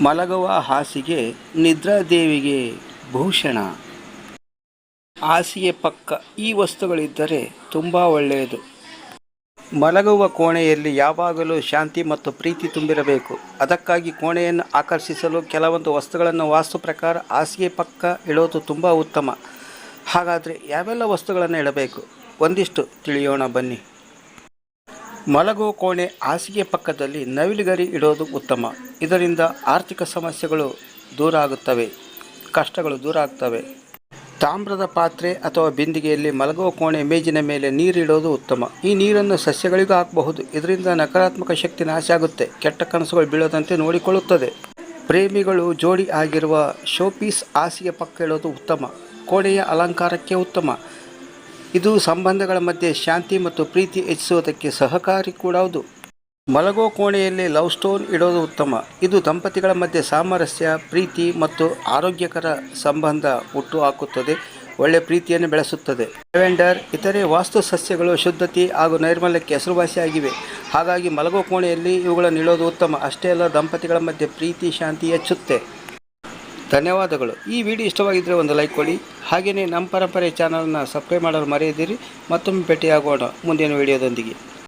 ಮಲಗುವ ಹಾಸಿಗೆ ನಿದ್ರಾದೇವಿಗೆ ಭೂಷಣ. ಹಾಸಿಗೆ ಪಕ್ಕ ಈ ವಸ್ತುಗಳಿದ್ದರೆ ತುಂಬ ಒಳ್ಳೆಯದು. ಮಲಗುವ ಕೋಣೆಯಲ್ಲಿ ಯಾವಾಗಲೂ ಶಾಂತಿ ಮತ್ತು ಪ್ರೀತಿ ತುಂಬಿರಬೇಕು. ಅದಕ್ಕಾಗಿ ಕೋಣೆಯನ್ನು ಆಕರ್ಷಿಸಲು ಕೆಲವೊಂದು ವಸ್ತುಗಳನ್ನು ವಾಸ್ತು ಪ್ರಕಾರ ಹಾಸಿಗೆ ಪಕ್ಕ ಇಡೋದು ತುಂಬ ಉತ್ತಮ. ಹಾಗಾದರೆ ಯಾವೆಲ್ಲ ವಸ್ತುಗಳನ್ನು ಇಡಬೇಕು ಒಂದಿಷ್ಟು ತಿಳಿಯೋಣ ಬನ್ನಿ. ಮಲಗುವ ಕೋಣೆ ಹಾಸಿಗೆ ಪಕ್ಕದಲ್ಲಿ ನವಿಲುಗರಿ ಇಡೋದು ಉತ್ತಮ. ಇದರಿಂದ ಆರ್ಥಿಕ ಸಮಸ್ಯೆಗಳು ದೂರ ಆಗುತ್ತವೆ, ಕಷ್ಟಗಳು ದೂರ ಆಗ್ತವೆ. ತಾಮ್ರದ ಪಾತ್ರೆ ಅಥವಾ ಬಿಂದಿಗೆಯಲ್ಲಿ ಮಲಗುವ ಕೋಣೆ ಮೇಜಿನ ಮೇಲೆ ನೀರಿಡೋದು ಉತ್ತಮ. ಈ ನೀರನ್ನು ಸಸ್ಯಗಳಿಗೂ ಹಾಕಬಹುದು. ಇದರಿಂದ ನಕಾರಾತ್ಮಕ ಶಕ್ತಿ ನಾಶ ಆಗುತ್ತೆ, ಕೆಟ್ಟ ಕನಸುಗಳು ಬೀಳದಂತೆ ನೋಡಿಕೊಳ್ಳುತ್ತದೆ. ಪ್ರೇಮಿಗಳು ಜೋಡಿ ಆಗಿರುವ ಶೋಪೀಸ್ ಹಾಸಿಗೆ ಪಕ್ಕ ಇಡೋದು ಉತ್ತಮ. ಕೋಣೆಯ ಅಲಂಕಾರಕ್ಕೆ ಉತ್ತಮ. ಇದು ಸಂಬಂಧಗಳ ಮಧ್ಯೆ ಶಾಂತಿ ಮತ್ತು ಪ್ರೀತಿ ಹೆಚ್ಚಿಸುವುದಕ್ಕೆ ಸಹಕಾರಿ ಕೂಡ ಹೌದು. ಮಲಗುವ ಕೋಣೆಯಲ್ಲಿ ಲವ್ ಸ್ಟೋನ್ ಇಡೋದು ಉತ್ತಮ. ಇದು ದಂಪತಿಗಳ ಮಧ್ಯೆ ಸಾಮರಸ್ಯ, ಪ್ರೀತಿ ಮತ್ತು ಆರೋಗ್ಯಕರ ಸಂಬಂಧ ಹುಟ್ಟು ಹಾಕುತ್ತದೆ, ಒಳ್ಳೆಯ ಪ್ರೀತಿಯನ್ನು ಬೆಳೆಸುತ್ತದೆ. ಲ್ಯಾವೆಂಡರ್ ಇತರೆ ವಾಸ್ತು ಸಸ್ಯಗಳು ಶುದ್ಧತೆ ಹಾಗೂ ನೈರ್ಮಲ್ಯಕ್ಕೆ ಹೆಸರುವಾಸಿಯಾಗಿವೆ. ಹಾಗಾಗಿ ಮಲಗುವ ಕೋಣೆಯಲ್ಲಿ ಇವುಗಳನ್ನು ಇಡೋದು ಉತ್ತಮ. ಅಷ್ಟೇ ಅಲ್ಲ, ದಂಪತಿಗಳ ಮಧ್ಯೆ ಪ್ರೀತಿ ಶಾಂತಿ ಹೆಚ್ಚುತ್ತೆ. ಧನ್ಯವಾದಗಳು. ಈ ವಿಡಿಯೋ ಇಷ್ಟವಾಗಿದ್ದರೆ ಒಂದು ಲೈಕ್ ಕೊಡಿ. ಹಾಗೆಯೇ ನಮ್ಮ ಪರಂಪರೆ ಚಾನಲ್ನ ಸಬ್ಸ್ಕ್ರೈಬ್ ಮಾಡಲು ಮರೆಯದಿರಿ. ಮತ್ತೊಮ್ಮೆ ಭೇಟಿಯಾಗೋಣ ಮುಂದಿನ ವಿಡಿಯೋದೊಂದಿಗೆ.